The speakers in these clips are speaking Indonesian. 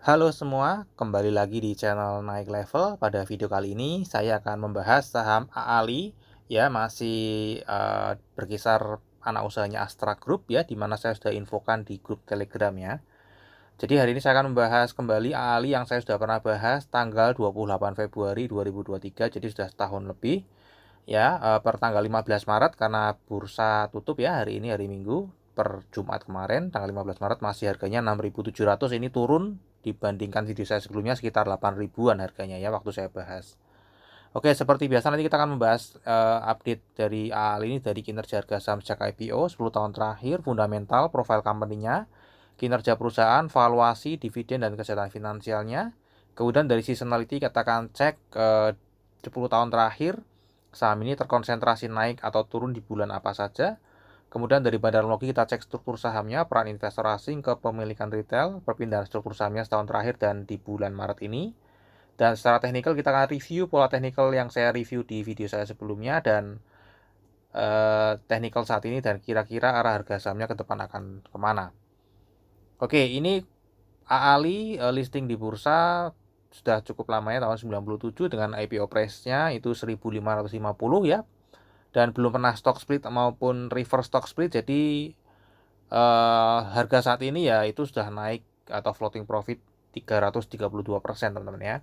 Halo semua, kembali lagi di channel Naik Level. Pada video kali ini saya akan membahas saham AALI ya, masih berkisar anak usahanya Astra Group ya, di mana saya sudah infokan di grup Telegram ya. Jadi hari ini saya akan membahas kembali AALI yang saya sudah pernah bahas tanggal 28 Februari 2023, jadi sudah setahun lebih ya, per tanggal 15 Maret karena bursa tutup ya hari ini, hari Minggu. Per Jumat kemarin tanggal 15 Maret masih harganya 6.700, ini turun dibandingkan video saya sebelumnya sekitar 8 ribuan harganya ya waktu saya bahas. Oke, seperti biasa nanti kita akan membahas update dari AAL ini, dari kinerja harga saham sejak IPO 10 tahun terakhir, fundamental, profil company-nya, kinerja perusahaan, valuasi, dividen, dan kesehatan finansialnya. Kemudian dari seasonality kita akan cek 10 tahun terakhir saham ini terkonsentrasi naik atau turun di bulan apa saja. Kemudian dari bandarologi kita cek struktur sahamnya, peran investor asing, kepemilikan retail, perpindahan struktur sahamnya setahun terakhir dan di bulan Maret ini. Dan secara teknikal kita akan review pola teknikal yang saya review di video saya sebelumnya, dan teknikal saat ini, dan kira-kira arah harga sahamnya ke depan akan kemana. Oke, ini AALI listing di bursa sudah cukup lama ya, tahun 97 dengan IPO price-nya itu 1.550 ya, dan belum pernah stock split maupun reverse stock split. Jadi harga saat ini ya itu sudah naik atau floating profit 332% teman-teman ya.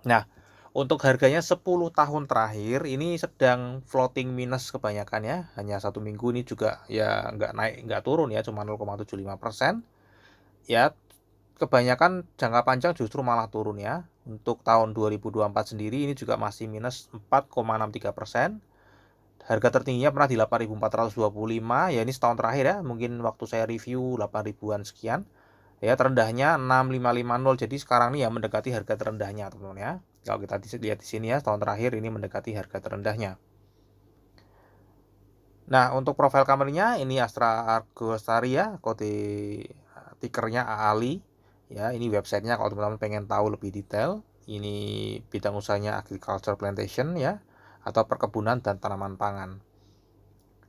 Nah, untuk harganya 10 tahun terakhir ini sedang floating minus kebanyakan ya, hanya 1 minggu ini juga ya nggak naik nggak turun ya, cuma 0,75% ya. Kebanyakan jangka panjang justru malah turun ya. Untuk tahun 2024 sendiri ini juga masih minus 4,63%. Harga tertingginya pernah di 8.425 ya, ini setahun terakhir ya, mungkin waktu saya review 8 ribuan sekian ya. Terendahnya 6.550, jadi sekarang ini ya mendekati harga terendahnya teman-teman ya. Kalau kita lihat di sini ya, setahun terakhir ini mendekati harga terendahnya. Nah, untuk profil company-nya ini Astra Argosari ya, kode tikernya AALI ya. Ini websitenya kalau teman-teman pengen tahu lebih detail. Ini bidang usahanya agriculture plantation ya, atau perkebunan dan tanaman pangan.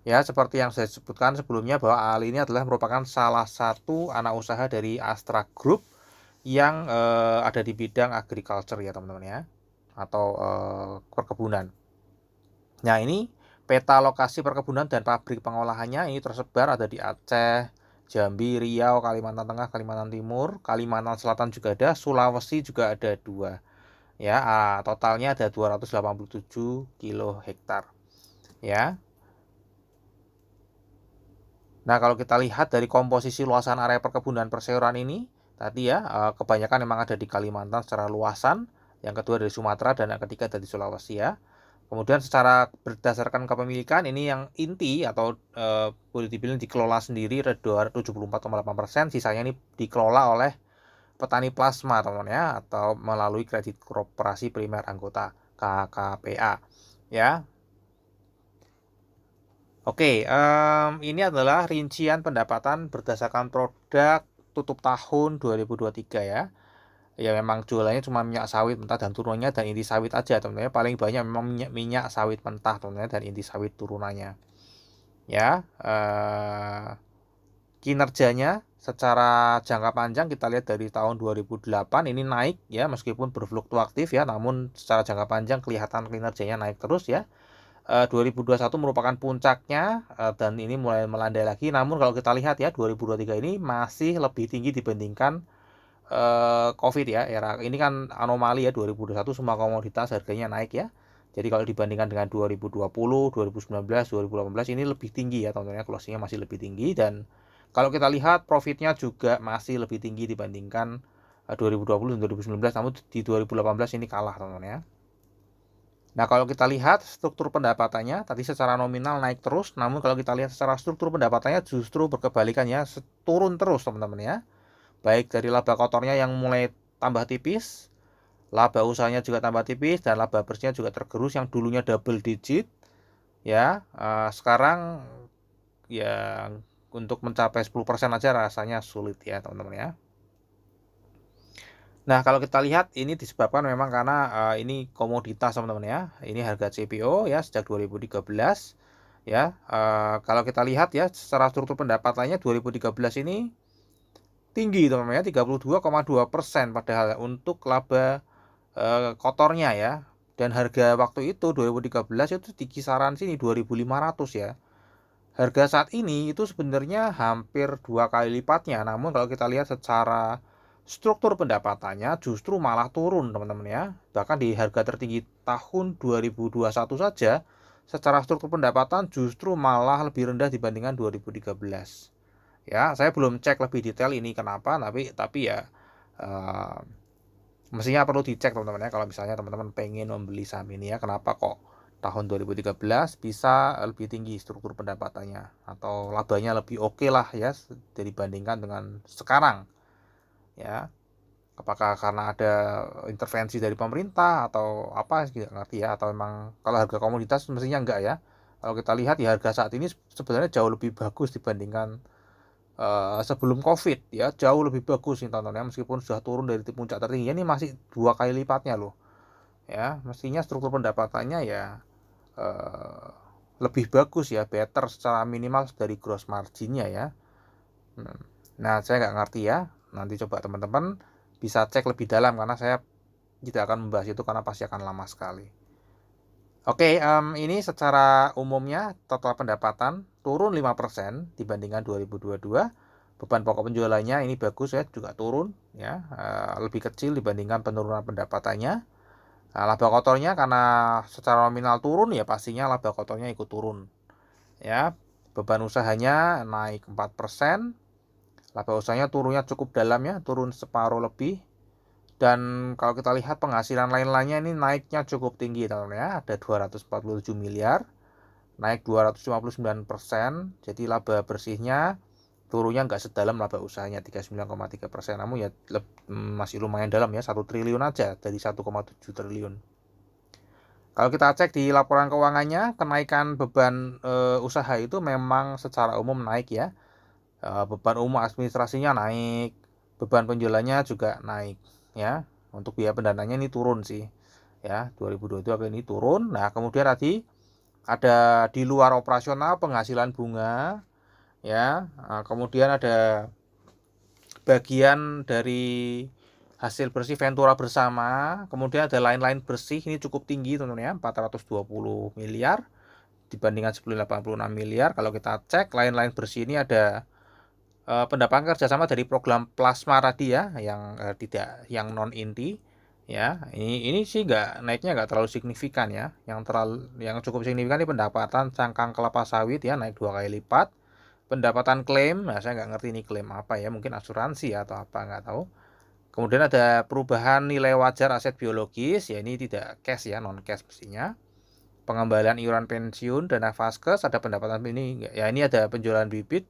Ya, seperti yang saya sebutkan sebelumnya bahwa AALI ini adalah merupakan salah satu anak usaha dari Astra Group yang ada di bidang agriculture ya teman-teman ya, atau perkebunan. Nah, ini peta lokasi perkebunan dan pabrik pengolahannya ini tersebar ada di Aceh, Jambi, Riau, Kalimantan Tengah, Kalimantan Timur, Kalimantan Selatan juga ada, Sulawesi juga ada 2 ya. Totalnya ada 287 kilo hektar ya. Nah, kalau kita lihat dari komposisi luasan area perkebunan perseroan ini tadi ya, kebanyakan memang ada di Kalimantan secara luasan, yang kedua dari Sumatera, dan yang ketiga dari Sulawesi ya. Kemudian secara berdasarkan kepemilikan ini yang inti atau boleh dibilang dikelola sendiri 74,8%, sisanya ini dikelola oleh petani plasma teman-teman ya, atau melalui kredit koperasi primer anggota KKPA ya. Oke, ini adalah rincian pendapatan berdasarkan produk tutup tahun 2023 ya. Ya memang jualannya cuma minyak sawit mentah dan turunannya dan inti sawit aja teman-teman. Paling banyak memang minyak sawit mentah teman-teman dan inti sawit turunannya. Ya, kinerjanya secara jangka panjang kita lihat dari tahun 2008 ini naik ya, meskipun berfluktuatif ya, namun secara jangka panjang kelihatan kinerjanya naik terus ya. 2021 merupakan puncaknya dan ini mulai melandai lagi. Namun kalau kita lihat ya, 2023 ini masih lebih tinggi dibandingkan COVID ya. Era ini kan anomali ya, 2021 semua komoditas harganya naik ya. Jadi kalau dibandingkan dengan 2020, 2019, 2018 ini lebih tinggi ya teman-teman, closingnya masih lebih tinggi. Dan kalau kita lihat profitnya juga masih lebih tinggi dibandingkan 2020 dan 2019, namun di 2018 ini kalah teman-teman ya. Nah, kalau kita lihat struktur pendapatannya tadi secara nominal naik terus, namun kalau kita lihat secara struktur pendapatannya justru berkebalikan ya, turun terus teman-teman ya. Baik dari laba kotornya yang mulai tambah tipis, laba usahanya juga tambah tipis, dan laba bersihnya juga tergerus. Yang dulunya double digit ya, sekarang ya untuk mencapai 10% aja rasanya sulit ya teman-teman ya. Nah, kalau kita lihat ini disebabkan memang karena ini komoditas teman-teman ya. Ini harga CPO ya sejak 2013 ya. Kalau kita lihat ya secara struktur pendapatannya 2013 ini tinggi teman-teman ya, 32,2% padahal untuk laba kotornya ya. Dan harga waktu itu 2013 itu di kisaran sini 2.500 ya. Harga saat ini itu sebenarnya hampir 2 kali lipatnya. Namun kalau kita lihat secara struktur pendapatannya justru malah turun teman-teman ya. Bahkan di harga tertinggi tahun 2021 saja secara struktur pendapatan justru malah lebih rendah dibandingkan 2013. Ya, saya belum cek lebih detail ini kenapa, tapi ya uh, mestinya perlu dicek teman-teman ya, kalau misalnya teman-teman pengen membeli saham ini ya, kenapa kok tahun 2013 bisa lebih tinggi struktur pendapatannya atau labanya lebih oke lah ya dibandingkan dengan sekarang ya. Apakah karena ada intervensi dari pemerintah atau apa, tidak ngerti ya, atau memang kalau harga komoditas mestinya enggak ya. Kalau kita lihat ya, harga saat ini sebenarnya jauh lebih bagus dibandingkan sebelum COVID ya, jauh lebih bagus nih tontonnya, meskipun sudah turun dari puncak tertingginya, ini masih 2 kali lipatnya loh ya. Mestinya struktur pendapatannya ya eh, lebih bagus ya, better secara minimal dari gross marginnya ya. Nah, saya nggak ngerti ya, nanti coba teman-teman bisa cek lebih dalam karena saya tidak akan membahas itu karena pasti akan lama sekali. Oke, ini secara umumnya total pendapatan turun 5% dibandingkan 2022. Beban pokok penjualannya ini bagus ya, juga turun ya, lebih kecil dibandingkan penurunan pendapatannya. Nah, laba kotornya karena secara nominal turun ya, pastinya laba kotornya ikut turun ya. Beban usahanya naik 4%, laba usahanya turunnya cukup dalam ya, turun separuh lebih. Dan kalau kita lihat penghasilan lain-lainnya ini naiknya cukup tinggi teman-teman ya, ada 247 miliar, naik 259%. Jadi laba bersihnya turunnya nggak sedalam laba usahanya 39,3%, namun ya masih lumayan dalam ya, 1 triliun aja dari 1,7 triliun. Kalau kita cek di laporan keuangannya, kenaikan beban usaha itu memang secara umum naik ya. Beban umum administrasinya naik, beban penjualannya juga naik ya. Untuk biaya pendananya ini turun sih ya, 2022 ini turun. Nah, kemudian tadi ada di luar operasional penghasilan bunga ya. Kemudian ada bagian dari hasil bersih Ventura bersama, kemudian ada lain-lain bersih, ini cukup tinggi teman-teman ya, 420 miliar dibandingkan sebelum 86 miliar. Kalau kita cek lain-lain bersih ini ada pendapatan kerjasama dari program plasma tadi ya, yang non inti ya. Ini sih naiknya nggak terlalu signifikan ya. Yang cukup signifikan ini pendapatan cangkang kelapa sawit ya, naik 2 kali lipat. Pendapatan klaim, nah saya nggak ngerti ini klaim apa ya, mungkin asuransi atau apa, nggak tahu. Kemudian ada perubahan nilai wajar aset biologis ya, ini tidak cash ya, non cash mestinya. Pengembalian iuran pensiun, dana vaskes, ada pendapatan ini ya, ini ada penjualan bibit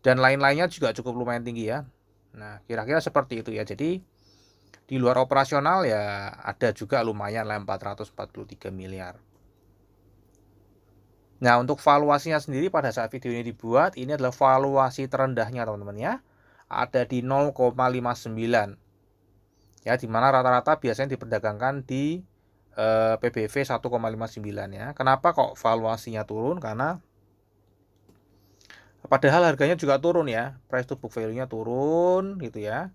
dan lain-lainnya juga cukup lumayan tinggi ya. Nah, kira-kira seperti itu ya. Jadi di luar operasional ya ada juga lumayan lah, 443 miliar. Nah, untuk valuasinya sendiri pada saat video ini dibuat, ini adalah valuasi terendahnya teman-teman ya. Ada di 0,59. Ya, dimana rata-rata biasanya diperdagangkan di PBV 1,59 ya. Kenapa kok valuasinya turun? Karena padahal harganya juga turun ya, price to book value-nya turun gitu ya.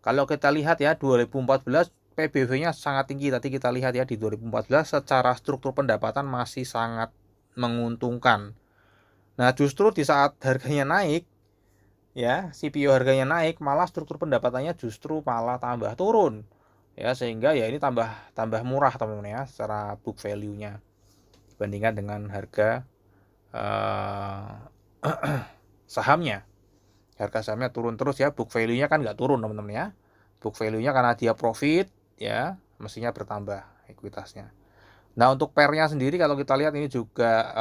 Kalau kita lihat ya, 2014 PBV-nya sangat tinggi. Tadi kita lihat ya, di 2014 secara struktur pendapatan masih sangat menguntungkan. Nah, justru di saat harganya naik ya, CPO harganya naik, malah struktur pendapatannya justru malah tambah turun. Ya, sehingga ya ini tambah murah teman-teman ya secara book value-nya dibandingkan dengan harga sahamnya. Harga sahamnya turun terus ya, book value-nya kan nggak turun teman-teman ya. Book value-nya karena dia profit ya, mestinya bertambah ekuitasnya. Nah, untuk PER-nya sendiri kalau kita lihat ini juga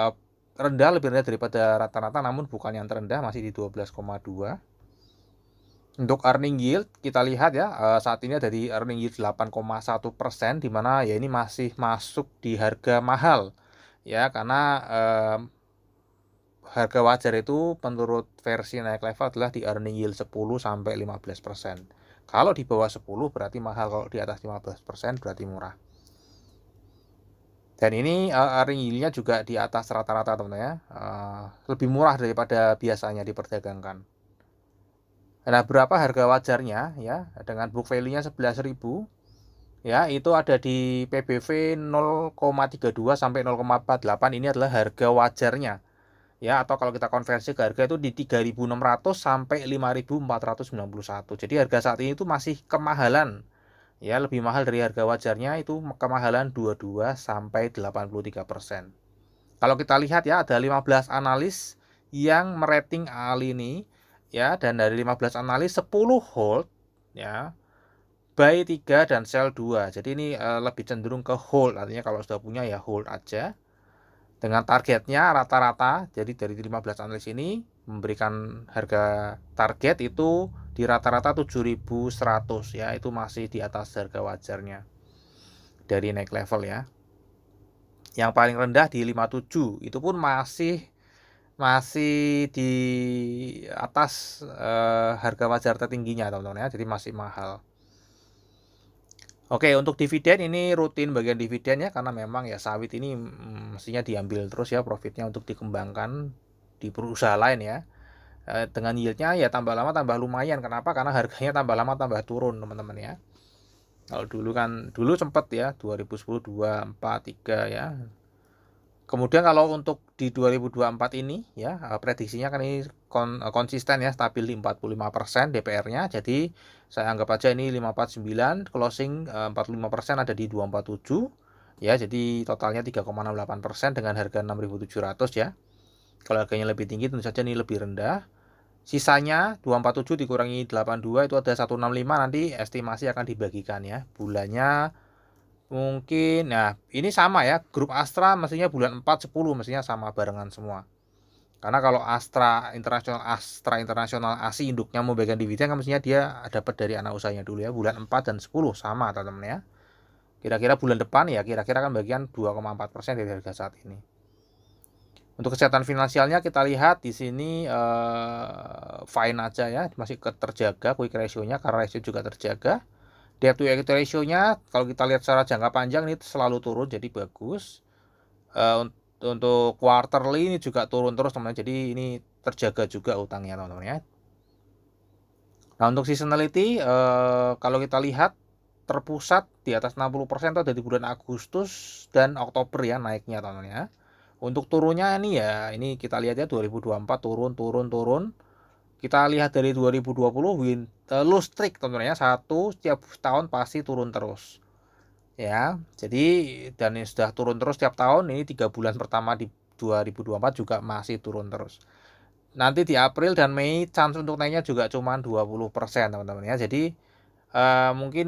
rendah, lebih rendah daripada rata-rata, namun bukan yang terendah, masih di 12,2. Untuk earning yield kita lihat ya, saat ini ada di earning yield 8,1%, di mana ya ini masih masuk di harga mahal ya, karena harga wajar itu menurut versi naik level adalah di earning yield 10 sampai 15%. Kalau di bawah 10 berarti mahal, kalau di atas 15% berarti murah. Dan ini earning yield-nya juga di atas rata-rata teman-teman ya, lebih murah daripada biasanya diperdagangkan. Nah, berapa harga wajarnya ya dengan book value-nya 11.000 ya, itu ada di PBV 0,32 sampai 0,48. Ini adalah harga wajarnya ya, atau kalau kita konversi ke harga itu di 3.600 sampai 5.491. Jadi harga saat ini itu masih kemahalan ya, lebih mahal dari harga wajarnya, itu kemahalan 22 sampai 83%. Kalau kita lihat ya, ada 15 analis yang merating AALI ini ya, dan dari 15 analis 10 hold ya, buy 3 dan sell 2. Jadi ini lebih cenderung ke hold, artinya kalau sudah punya ya hold aja. Dengan targetnya rata-rata, jadi dari 15 analis ini memberikan harga target itu di rata-rata 7.100 ya, itu masih di atas harga wajarnya dari naik level ya. Yang paling rendah di 57, itu pun masih di atas harga wajar tertingginya teman-teman ya, jadi masih mahal. Oke, untuk dividen ini rutin bagian dividen ya, karena memang ya sawit ini mestinya diambil terus ya profitnya untuk dikembangkan di perusahaan lain ya. Dengan yieldnya ya tambah lama tambah lumayan. Kenapa? Karena harganya tambah lama tambah turun teman-teman ya. Kalau dulu sempat ya 2010, 2, 4, 3 ya. Kemudian kalau untuk di 2024 ini ya, prediksinya kan ini konsisten ya, stabil di 45% DPR-nya. Jadi saya anggap aja ini 549, closing 45% ada di 247 ya. Jadi totalnya 3,68% dengan harga 6.700 ya. Kalau harganya lebih tinggi tentu saja ini lebih rendah. Sisanya 247 dikurangi 82 itu ada 165, nanti estimasi akan dibagikan ya. Bulannya mungkin, nah ini sama ya, grup Astra mestinya bulan 4, 10 mestinya sama barengan semua. Karena kalau Astra Internasional ASI induknya mau bagian dividen kan mestinya dia dapat dari anak usahanya dulu ya, bulan 4 dan 10 sama teman-teman ya. Kira-kira bulan depan ya kira-kira kan bagian 2,4% dari harga saat ini. Untuk kesehatan finansialnya kita lihat di sini fine aja ya, masih terjaga quick ratio-nya karena ratio juga terjaga. Debt to equity ratio-nya kalau kita lihat secara jangka panjang ini selalu turun, jadi bagus. Untuk quarterly ini juga turun terus teman-teman, jadi ini terjaga juga utangnya teman-teman ya. Nah, untuk seasonality kalau kita lihat terpusat di atas 60% itu ada di bulan Agustus dan Oktober ya naiknya teman-teman ya. Untuk turunnya ini ya, ini kita lihat ya 2024 turun. Kita lihat dari 2020 low streak teman-teman ya, setiap tahun pasti turun terus ya. Jadi dan ini sudah turun terus setiap tahun, ini 3 bulan pertama di 2024 juga masih turun terus. Nanti di April dan Mei chance untuk naiknya juga cuma 20% teman-teman ya. Jadi mungkin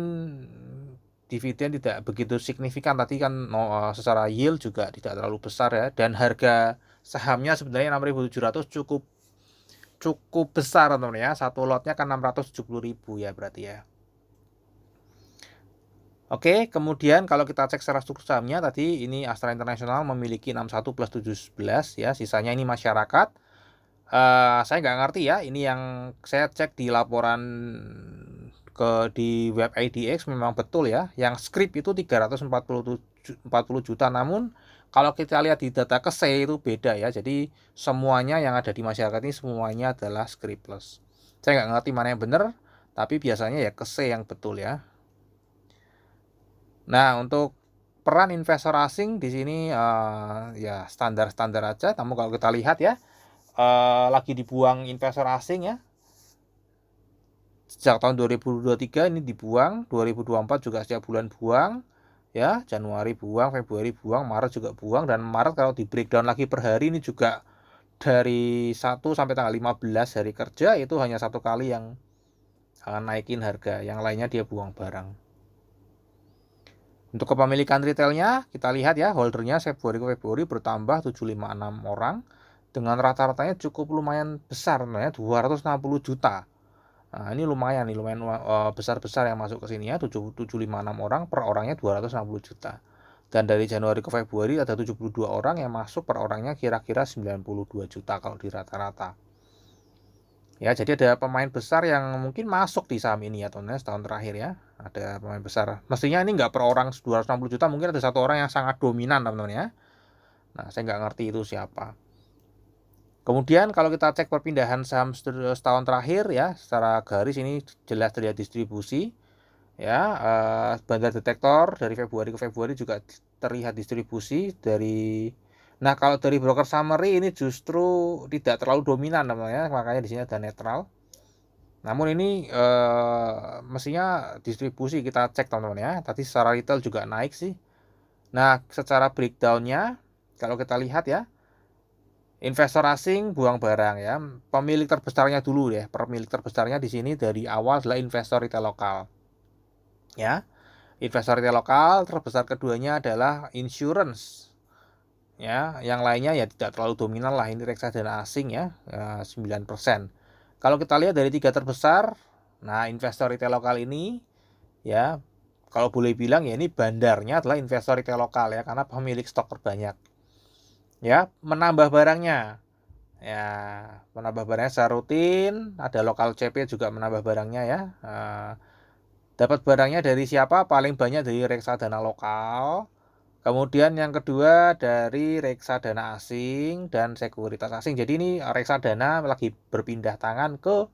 dividen tidak begitu signifikan tadi kan, secara yield juga tidak terlalu besar ya, dan harga sahamnya sebenarnya 6.700 cukup besar teman-teman ya. Satu lotnya kan 670.000 ya berarti ya. Oke, kemudian kalau kita cek secara struktur sahamnya tadi ini Astra Internasional memiliki 61 plus 17 ya, sisanya ini masyarakat. Saya nggak ngerti ya, ini yang saya cek di laporan di web IDX memang betul ya, yang script itu 340 juta, namun kalau kita lihat di data KSE itu beda ya, jadi semuanya yang ada di masyarakat ini semuanya adalah scriptless. Saya nggak ngerti mana yang benar, tapi biasanya ya KSE yang betul ya. Nah, untuk peran investor asing di sini ya standar-standar aja, namun kalau kita lihat ya lagi dibuang investor asing ya. Sejak tahun 2023 ini dibuang, 2024 juga setiap bulan buang ya, Januari buang, Februari buang, Maret juga buang, dan Maret kalau di breakdown lagi per hari ini juga dari 1 sampai tanggal 15 hari kerja itu hanya satu kali yang naikin harga, yang lainnya dia buang barang. Untuk kepemilikan retailnya kita lihat ya, holdernya Februari ke Februari bertambah 756 orang dengan rata-ratanya cukup lumayan besar namanya 260 juta. Nah, ini lumayan besar-besar yang masuk ke sini ya, 756 orang, per orangnya 260 juta. Dan dari Januari ke Februari ada 72 orang yang masuk, per orangnya kira-kira 92 juta kalau di rata-rata. Ya, jadi ada pemain besar yang mungkin masuk di saham ini ya teman-teman setahun terakhir ya. Ada pemain besar. Mestinya ini nggak per orang 260 juta, mungkin ada satu orang yang sangat dominan teman-teman ya. Nah, saya nggak ngerti itu siapa. Kemudian kalau kita cek perpindahan saham setahun terakhir ya, secara garis ini jelas terlihat distribusi ya. Bandar detektor dari Februari ke Februari juga terlihat distribusi dari. Nah, kalau dari broker summary ini justru tidak terlalu dominan namanya, makanya di sini ada netral. Namun ini mestinya distribusi kita cek teman-teman ya. Tadi secara retail juga naik sih. Nah, secara breakdownnya kalau kita lihat ya, investor asing buang barang ya. Pemilik terbesarnya dulu ya. Pemilik terbesarnya di sini dari awal adalah investor retail lokal. Ya. Investor retail lokal, terbesar keduanya adalah insurance. Ya, yang lainnya ya tidak terlalu dominan lah, ini reksadana asing ya, 9%. Kalau kita lihat dari tiga terbesar, nah investor retail lokal ini ya, kalau boleh bilang ya ini bandarnya adalah investor retail lokal ya, karena pemilik stok terbanyak. Ya, menambah barangnya. Ya, menambah barangnya secara rutin, ada lokal CP juga menambah barangnya ya. Dapat barangnya dari siapa? Paling banyak dari reksadana lokal. Kemudian yang kedua dari reksadana asing dan sekuritas asing. Jadi ini reksadana lagi berpindah tangan ke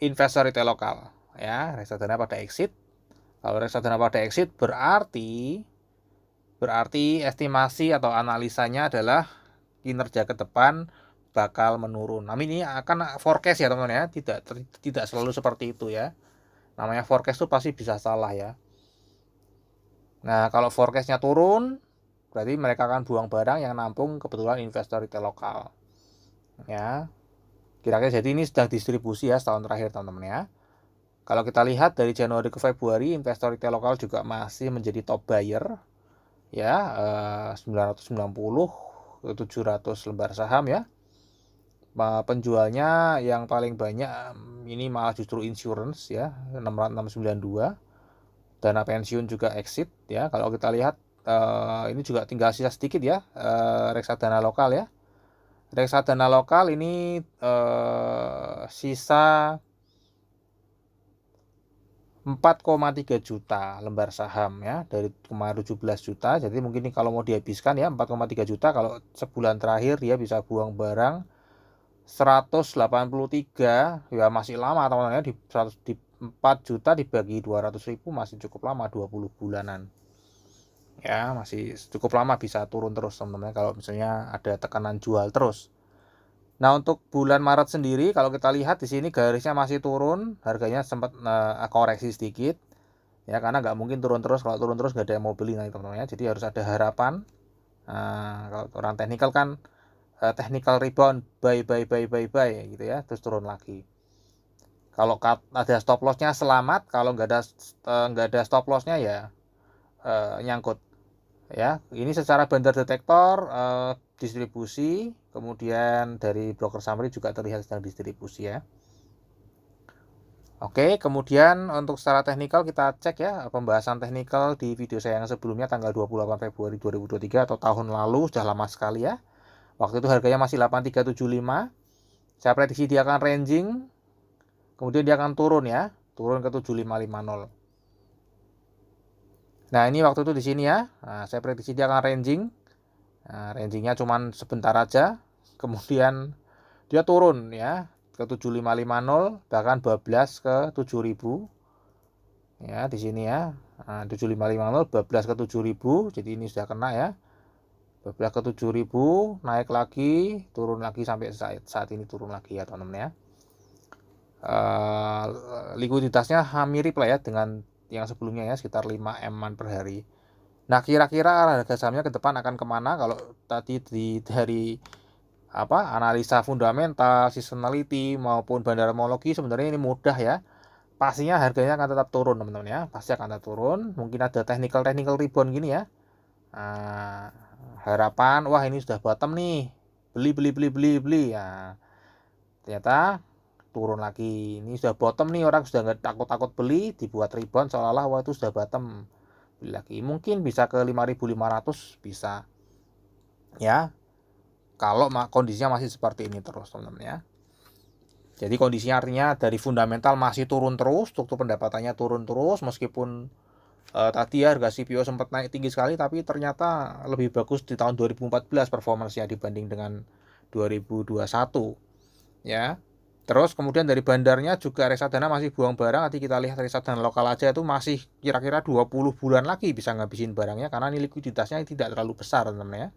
investor retail lokal. Ya, reksadana pada exit. Kalau reksadana pada exit berarti estimasi atau analisanya adalah kinerja ke depan bakal menurun. Nah, ini akan forecast ya teman-teman ya, tidak selalu seperti itu ya. Namanya forecast itu pasti bisa salah ya. Nah, kalau forecastnya turun, berarti mereka akan buang barang yang nampung kebetulan investor retail lokal. Ya, kira-kira jadi ini sedang distribusi ya setahun terakhir teman-teman ya. Kalau kita lihat dari Januari ke Februari, investor retail lokal juga masih menjadi top buyer. Ya, 990 ke 700 lembar saham ya. Penjualnya yang paling banyak ini malah justru insurance ya, 692. Dana pensiun juga exit ya. Kalau kita lihat ini juga tinggal sisa sedikit ya, reksadana lokal ya. Reksadana lokal ini sisa 4,3 juta lembar saham ya, dari kemarin 17 juta. Jadi mungkin ini kalau mau dihabiskan ya 4,3 juta, kalau sebulan terakhir dia bisa buang barang 183 ya, masih lama teman-teman ya. Di 4 juta dibagi 200.000 masih cukup lama, 20 bulanan ya, masih cukup lama, bisa turun terus teman-teman kalau misalnya ada tekanan jual terus. Nah, untuk bulan Maret sendiri kalau kita lihat di sini garisnya masih turun, harganya sempat koreksi sedikit ya, karena nggak mungkin turun terus. Kalau turun terus nggak ada yang mau beli nanti teman-teman ya, jadi harus ada harapan. Kalau orang teknikal kan technical rebound, buy gitu ya, terus turun lagi. Kalau ada stop lossnya selamat, kalau nggak ada stop lossnya ya nyangkut ya. Ini secara bandar detektor distribusi, kemudian dari broker summary juga terlihat sedang distribusi ya. Oke, kemudian untuk secara teknikal kita cek ya, pembahasan teknikal di video saya yang sebelumnya tanggal 28 Februari 2023 atau tahun lalu, sudah lama sekali ya. Waktu itu harganya masih 8375. Saya prediksi dia akan ranging, kemudian dia akan turun ya, turun ke 7550. Nah, ini waktu itu di sini ya. Nah, saya prediksi dia akan ranging. Nah, rangingnya cuma sebentar aja, kemudian dia turun ya ke 7550, bahkan bablas ke 7000 ya di sini ya. Nah, 7550 bablas ke 7000, jadi ini sudah kena ya. Bablas ke 7000, naik lagi, turun lagi sampai saat ini turun lagi ya teman-teman ya. Likuiditasnya mirip lah ya dengan yang sebelumnya ya, sekitar 5 M-an per hari. Nah, kira-kira harga sahamnya ke depan akan kemana? Kalau tadi dari analisa fundamental, seasonality maupun bandarmologi, sebenarnya ini mudah ya. Pastinya harganya akan tetap turun teman-teman ya, pasti akan tetap turun. Mungkin ada technical rebound gini ya. Harapan wah ini sudah bottom nih, beli ya. Ternyata turun lagi. Ini sudah bottom nih, orang sudah nggak takut beli, dibuat rebound seolah-olah wah itu sudah bottom, beli lagi. Mungkin bisa ke 5.500 bisa ya, kalau kondisinya masih seperti ini terus teman-teman ya. Jadi kondisinya artinya dari fundamental masih turun terus, struktur pendapatannya turun terus, meskipun tadi ya harga CPO sempat naik tinggi sekali, tapi ternyata lebih bagus di tahun 2014 performanya dibanding dengan 2021 ya. Terus kemudian dari bandarnya juga reksadana masih buang barang, nanti kita lihat reksadana lokal aja itu masih kira-kira 20 bulan lagi bisa ngabisin barangnya karena ini likuiditasnya tidak terlalu besar teman-teman ya.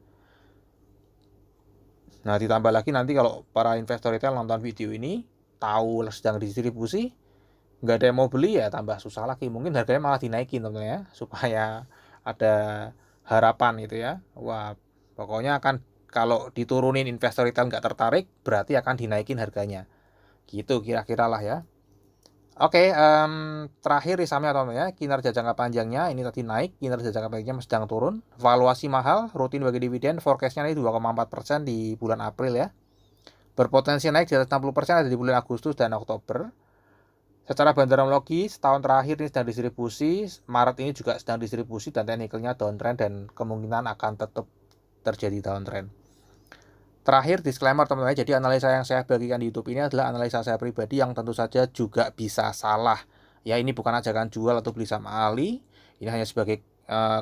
Nah ditambah lagi nanti kalau para investor retail nonton video ini tahu sedang distribusi, nggak ada yang mau beli ya tambah susah lagi, mungkin harganya malah dinaikin teman-teman ya, supaya ada harapan gitu ya. Wah pokoknya akan kalau diturunin investor retail nggak tertarik berarti akan dinaikin harganya. Gitu kira-kira lah ya. Oke, terakhir di sahamnya teman-teman ya, kinerja jangka panjangnya ini tadi naik, kinerja jangka panjangnya sedang turun, valuasi mahal, rutin bagi dividen, forecast-nya ini 2,4% di bulan April ya. Berpotensi naik di atas 60% ada di bulan Agustus dan Oktober. Secara bandarologi, setahun terakhir ini sedang distribusi, Maret ini juga sedang distribusi dan teknikalnya downtrend dan kemungkinan akan tetap terjadi downtrend. Terakhir disclaimer teman-teman, jadi analisa yang saya bagikan di YouTube ini adalah analisa saya pribadi yang tentu saja juga bisa salah. Ya ini bukan ajakan jual atau beli saham Ali, ini hanya sebagai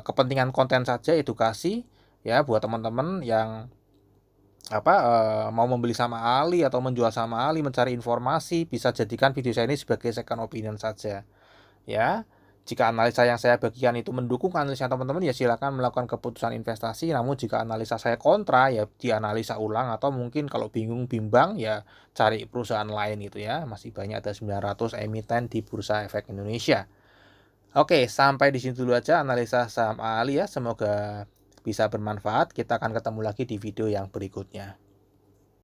kepentingan konten saja, edukasi ya buat teman-teman yang mau membeli saham Ali atau menjual saham Ali, mencari informasi, bisa jadikan video saya ini sebagai second opinion saja. Ya, jika analisa yang saya bagikan itu mendukung analisa teman-teman ya silakan melakukan keputusan investasi. Namun jika analisa saya kontra ya dianalisa ulang, atau mungkin kalau bingung bimbang ya cari perusahaan lain itu ya. Masih banyak, ada 900 emiten di Bursa Efek Indonesia. Oke, sampai di sini dulu aja analisa saham Ali ya. Semoga bisa bermanfaat. Kita akan ketemu lagi di video yang berikutnya.